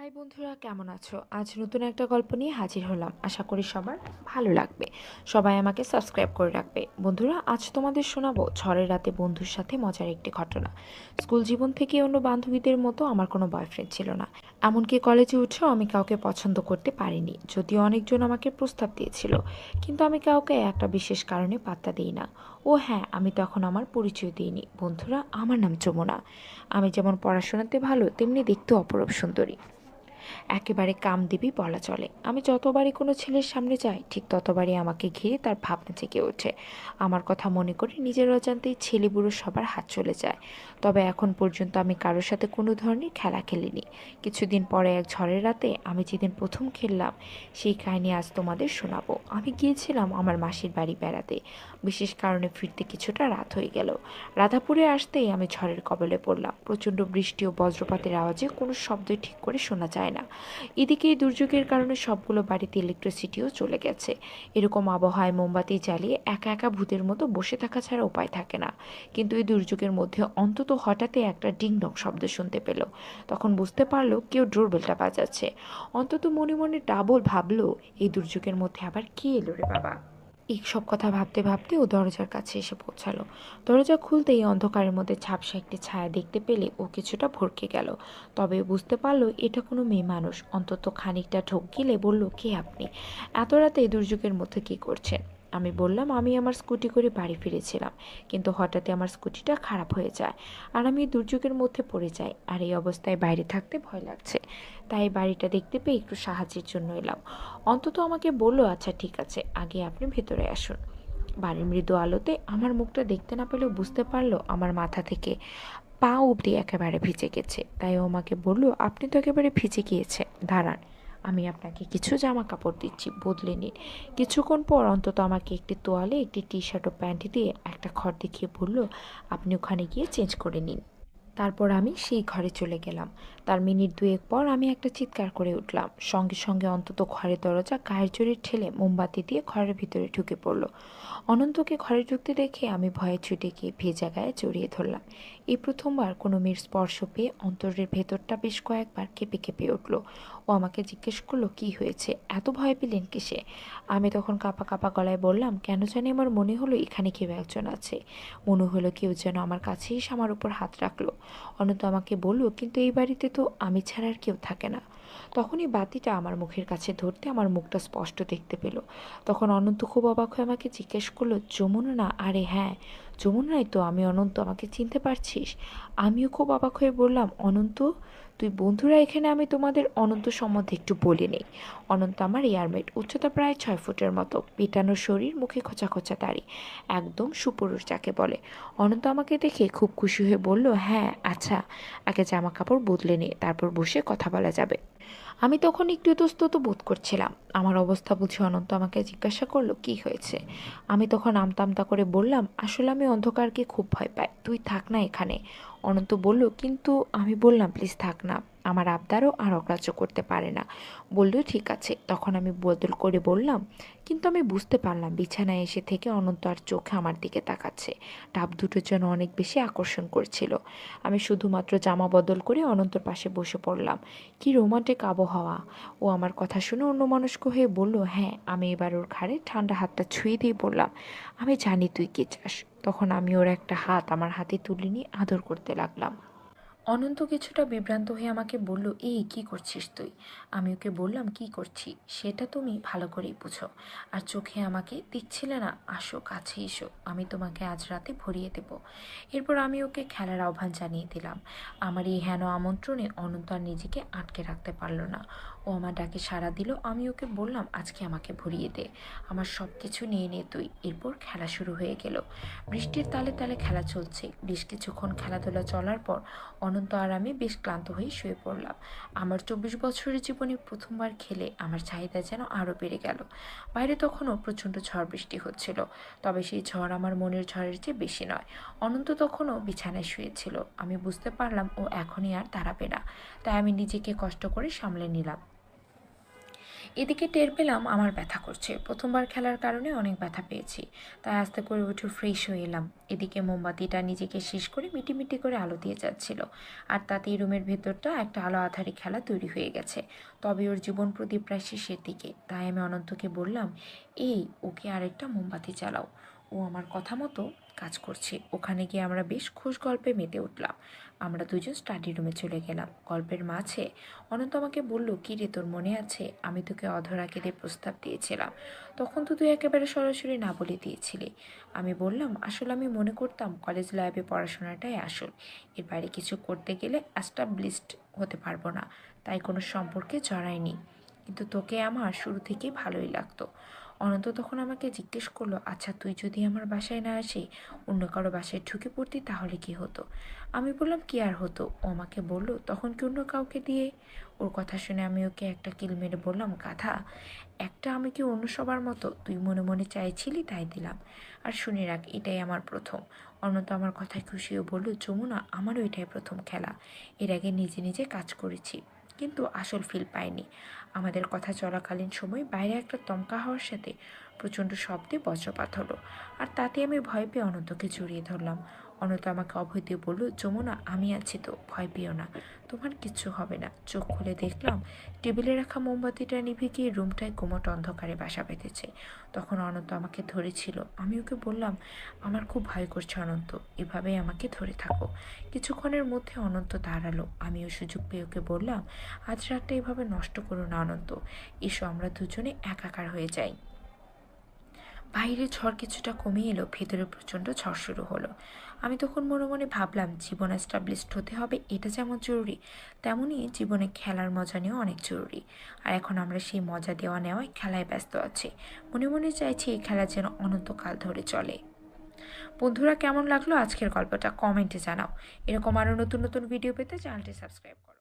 High বন্ধুরা, কেমন আছো? আজ নতুন একটা গল্প নিয়ে হাজির হলাম। আশা করি সবার ভালো লাগবে। সবাই আমাকে সাবস্ক্রাইব করে রাখবে। বন্ধুরা, আজ তোমাদের শোনাবো ঝড়ের রাতে বন্ধুর সাথে মজার একটি ঘটনা। স্কুল জীবন থেকে অন্য বান্ধবীদের মতো আমার কোনো বয়ফ্রেন্ড ছিল না। এমনকি কলেজে উঠেও আমি কাউকে পছন্দ করতে পারিনি, যদিও অনেকজন আমাকে প্রস্তাব দিয়েছিল। কিন্তু আমি কাউকে একটা বিশেষ কারণে পাত্তা দিই না। ও হ্যাঁ, আমি তখন আমার পরিচয় দিইনি। বন্ধুরা, আমার নাম যমুনা। আমি যেমন পড়াশোনাতে ভালো, তেমনি দেখতেও অপরূপ সুন্দরী। একেবারে কামদেবী বলা চলে। আমি যতবারই কোনো ছেলের সামনে যাই, ঠিক ততবারই আমাকে ঘিরে তার ভাবনা জেগে ওঠে। আমার কথা মনে করে নিজের অজান্তেই ছেলে বুড়ো সবার হাত চলে যায়। তবে এখন পর্যন্ত আমি কারোর সাথে কোনো ধরনের খেলা খেলিনি। কিছুদিন পরে এক ঝড়ের রাতে আমি যেদিন প্রথম খেললাম, সেই কাহিনী আজ তোমাদের শোনাবো। আমি গিয়েছিলাম আমার মাসির বাড়ি বেড়াতে। বিশেষ কারণে ফিরতে কিছুটা রাত হয়ে গেল। রাধাপুরে আসতেই আমি ঝড়ের কবলে পড়লাম। প্রচণ্ড বৃষ্টি ও বজ্রপাতের আওয়াজে কোনো শব্দই ঠিক করে শোনা যায় না। এদিকে এই দুর্যোগের কারণে সবগুলো বাড়িতে ইলেকট্রিসিটিও চলে গেছে। এরকম আবহাওয়ায় মোমবাতি জ্বালিয়ে একা একা ভূতের মতো বসে থাকা ছাড়া উপায় থাকে না। কিন্তু এই দুর্যোগের মধ্যে অন্তত হঠাৎই একটা ডিং ডং শব্দ শুনতে পেল। তখন বুঝতে পারলো কেউ ডোরবেলটা বাজাচ্ছে। অন্তত মনে মনে ডাবল ভাবলো, এই দুর্যোগের মধ্যে আবার কে এলো রে বাবা। এই সব কথা ভাবতে ভাবতে ও দরজার কাছে এসে পৌঁছালো। দরজা খুলতেই অন্ধকারের মধ্যে ঝাপসা একটি ছায়া দেখতে পেলে ও কিছুটা ভরকে গেল। তবে বুঝতে পারলো এটা কোনো মেয়ে মানুষ। অন্তত খানিকটা ঢোক গিলে বলল, কে আপনি? এত রাতে এই দুর্যোগের মধ্যে কি করছেন? আমি বললাম, আমি আমার স্কুটি করে বাড়ি ফিরেছিলাম, কিন্তু হঠাৎই আমার স্কুটিটা খারাপ হয়ে যায় আর আমি দুর্যোগের মধ্যে পড়ে যাই। আর এই অবস্থায় বাইরে থাকতে ভয় লাগছে, তাই বাড়িটা দেখতে পেয়ে একটু সাহায্যের জন্য এলাম। অন্তত আমাকে বললো, আচ্ছা ঠিক আছে, আগে আপনি ভেতরে আসুন। বাড়ির মৃদু আলোতে আমার মুখটা দেখতে না পেলেও বুঝতে পারলো আমার মাথা থেকে পা অবধি একেবারে ভিজে গেছে। তাই ও আমাকে বলল, আপনি তো একেবারে ভিজে গিয়েছে, দাঁড়ান, আমি আপনাকে কিছু জামা কাপড় দিচ্ছি, বদলে নিন। কিছুক্ষণ পর অন্তত আমাকে একটি তোয়ালে, একটি টি শার্ট ও প্যান্ট দিয়ে একটা ঘর দেখিয়ে বলল, আপনি ওখানে গিয়ে চেঞ্জ করে নিন। তারপর আমি সেই ঘরে চলে গেলাম। তার মিনিট দুয়েক পর আমি একটা চিৎকার করে উঠলাম। সঙ্গে সঙ্গে অন্তত ঘরের দরজা গায়ের জোরে ঠেলে মোমবাতি দিয়ে ঘরের ভিতরে ঢুকে পড়ল। অনন্তকে ঘরে ঢুকতে দেখে আমি ভয়ে ছুটে গিয়ে ভেজা গায়ে জড়িয়ে ধরলাম। এই প্রথমবার কোনো মেয়ের স্পর্শ পেয়ে অন্তরের ভেতরটা বেশ কয়েকবার কেঁপে কেঁপে উঠল। ও আমাকে জিজ্ঞেস করলো, কি হয়েছে, এত ভয় পেলেন কিসে? আমি তখন কাঁপা কাঁপা গলায় বললাম, কেন জানি আমার মনে হলো এখানে কেউ একজন আছে। মনে হলো কেউ যেন আমার কাছেই এসে আমার উপর হাত রাখলো। অনন্ত আমাকে বলল, কিন্তু এই বাড়িতে তো আমি ছাড়া আর কেউ থাকে না। তখনই বাতিটা আমার মুখের কাছে ধরতে আমার মুখটা স্পষ্ট দেখতে পেল। তখন অনন্ত খুব অবাক হয়ে আমাকে জিজ্ঞেস করলো, যমুনা না? আরে হ্যাঁ, যমুনাই তো আমি। অনন্ত, আমাকে চিনতে পারছিস? আমিও খুব অবাক হয়ে বললাম, অনন্ত তুই? বন্ধুরা, এখানে আমি তোমাদের অনন্ত সম্বন্ধে একটু বলে নেই। অনন্ত আমার এয়ারমেট, উচ্চতা প্রায় 6 ফুটের মতো, পেটানো শরীর, মুখে খোঁচা খোঁচা দাড়ি, একদম সুপুরুষ যাকে বলে। অনন্ত আমাকে দেখে খুব খুশি হয়ে বলল, হ্যাঁ আচ্ছা, আগে জামা কাপড় বদলে নে, তারপর বসে কথা বলা যাবে। আমি তখন একটু ইতস্তত বোধ করছিলাম। আমার অবস্থা বুঝে অনন্ত আমাকে জিজ্ঞাসা করলো, কি হয়েছে? আমি তখন আমতা আমতা করে বললাম, আসলে আমি অন্ধকারকে খুব ভয় পাই, তুই থাক না এখানে। অনন্ত বলল, কিন্তু আমি বললাম, প্লিজ থাক না, আমার আবদারও আর অগ্রাহ্য করতে পারে না। বলল, ঠিক আছে। তখন আমি বদল করে বললাম, কিন্তু আমি বুঝতে পারলাম বিছানায় এসে থেকে অনন্ত আর চোখে আমার দিকে তাকাচ্ছে। ডাব দুটোর জন্য অনেক বেশি আকর্ষণ করছিল। আমি শুধুমাত্র জামা বদল করে অনন্তর পাশে বসে পড়লাম। কি রোমান্টিক আবহাওয়া। ও আমার কথা শুনে অন্যমনস্ক হয়ে বলল, হ্যাঁ। আমি এবার ওর ঘাড়ে ঠান্ডা হাতটা ছুঁয়ে দিয়ে বললাম, আমি জানি তুই কি চাস। তখন আমি ওর একটা হাত আমার হাতে তুলে নিয়ে আদর করতে লাগলাম। অনন্ত কিছুটা বিভ্রান্ত হয়ে আমাকে বলল, এই কি করছিস তুই? আমি ওকে বললাম, কি করছি সেটা তুমি ভালো করেই বুঝো। আর চোখে আমাকে দিচ্ছিলে না? আসো, কাছে এসো, আমি তোমাকে আজ রাতে ভরিয়ে দেব। এরপর আমি ওকে খেলার আহ্বান জানিয়ে দিলাম। আমার এই হেন আমন্ত্রণে অনন্ত আর নিজেকে আটকে রাখতে পারলো না। ও আমার ডাকে সাড়া দিল। আমি ওকে বললাম, আজকে আমাকে ভরিয়ে দে, আমার সব কিছু নিয়ে নে তুই। এরপর খেলা শুরু হয়ে গেল। বৃষ্টির তালে তালে খেলা চলছে। বেশ কিছুক্ষণ খেলাধুলা চলার পর অনন্ত আর আমি বেশ ক্লান্ত হয়ে শুয়ে পড়লাম। আমার 24 বছরের জীবনে প্রথমবার খেলে আমার চাহিদা যেন আরও বেড়ে গেল। বাইরে তখনও প্রচণ্ড ঝড় বৃষ্টি হচ্ছিল, তবে সেই ঝড় আমার মনের ঝড়ের চেয়ে বেশি নয়। অনন্ত তখনও বিছানায় শুয়েছিল। আমি বুঝতে পারলাম ও এখনই আর দাঁড়াবে না, তাই আমি নিজেকে কষ্ট করে সামলে নিলাম। এদিকে টের পেলাম আমার ব্যথা করছে। প্রথমবার খেলার কারণে অনেক ব্যথা পেয়েছি, তাই আস্তে করে উঠে ফ্রেশ হয়ে এলাম। এদিকে মোমবাতিটা নিজেকে শেষ করে মিটিমিটি করে আলো দিয়ে যাচ্ছিল, আর তাতেই রুমের ভেতরটা একটা আলো আঁধারি খেলা তৈরি হয়ে গেছে। তবে ওর জীবন প্রদীপ প্রায় শেষের দিকে, তাই আমি অনন্তকে বললাম, এই ওকে আরেকটা মোমবাতি জ্বালাও। ও আমার কথা মতো কাজ করছে। ওখানে গিয়ে আমরা বেশ খুশ গল্পে মেতে উঠলাম। আমরা দুজন স্টাডি রুমে চলে গেলাম। গল্পের মাঝে অনন্ত আমাকে বলল, কী রে, তোর মনে আছে আমি তোকে অধরা কেঁদে প্রস্তাব দিয়েছিলাম? তখন তো তুই একেবারে সরাসরি না বলে দিয়েছিলি। আমি বললাম, আসলে আমি মনে করতাম কলেজ লাইফে পড়াশোনাটাই আসল, এর বাইরে কিছু করতে গেলে এস্টাবলিশড হতে পারবো না, তাই কোনো সম্পর্কে জড়াইনি। কিন্তু তোকে আমার শুরু থেকেই ভালোই লাগতো। অনন্ত তখন আমাকে জিজ্ঞেস করলো, আচ্ছা তুই যদি আমার বাসায় না আসি, অন্য কারো বাসায় ঢুকে পড়তি, তাহলে কি হতো? আমি বললাম, কি আর হতো। ও আমাকে বলল, তখন কি অন্য কাউকে দিয়ে? ওর কথা শুনে আমি ওকে একটা কিল মেরে বললাম, গাধা একটা, আমি কি অন্য সবার মতো? তুই মনে মনে চাইছিলি তাই দিলাম। আর শুনে রাখ, এটাই আমার প্রথম। অনন্ত আমার কথায় খুশি হয়ে বলল, যমুনা, আমারও এটাই প্রথম খেলা। এর আগে নিজে নিজে কাজ করেছি, কিন্তু আসল ফিল পাইনি। আমাদের কথা চলাকালীন সময় বাইরে একটা দমকা হওয়ার সাথে প্রচণ্ড শব্দে বজ্রপাত হলো, আর তাতে আমি ভয় পেয়ে অনন্তকে জড়িয়ে ধরলাম। অনন্ত আমাকে অভয় দিয়ে বলল, যমুনা, আমি আছি তো, ভয় পেও না, তোমার কিচ্ছু হবে না। চোখ খুলে দেখলাম টেবিলে রাখা মোমবাতিটা নিভে গিয়ে রুমটায় গুমোট অন্ধকারে বাসা বেঁধেছে। তখন অনন্ত আমাকে ধরেছিল। আমি ওকে বললাম, আমার খুব ভয় করছে অনন্ত, এভাবেই আমাকে ধরে থাকো। কিছুক্ষণের মধ্যে অনন্ত দাঁড়ালো। আমিও সুযোগ পেয়ে ওকে বললাম, আজ রাতটা এভাবে নষ্ট করো না অনন্ত, এসো আমরা দুজনে একাকার হয়ে যাই। বাইরে ঝড় কিছুটা কমে এলো, ভেতরে প্রচণ্ড ঝড় শুরু হলো। আমি তখন মনে মনে ভাবলাম, জীবন এস্টাবলিশড হতে হবে, এটা যেমন জরুরি, তেমনই জীবনে খেলার মজা নেওয়া অনেক জরুরি। আর এখন আমরা সেই মজা দেওয়া নেওয়ায় খেলায় ব্যস্ত আছি। মনে মনে চাইছি এই খেলা যেন অনন্তকাল ধরে চলে। বন্ধুরা, কেমন লাগলো আজকের গল্পটা কমেন্টে জানাও। এরকম আরও নতুন নতুন ভিডিও পেতে চ্যানেলটি সাবস্ক্রাইব করো।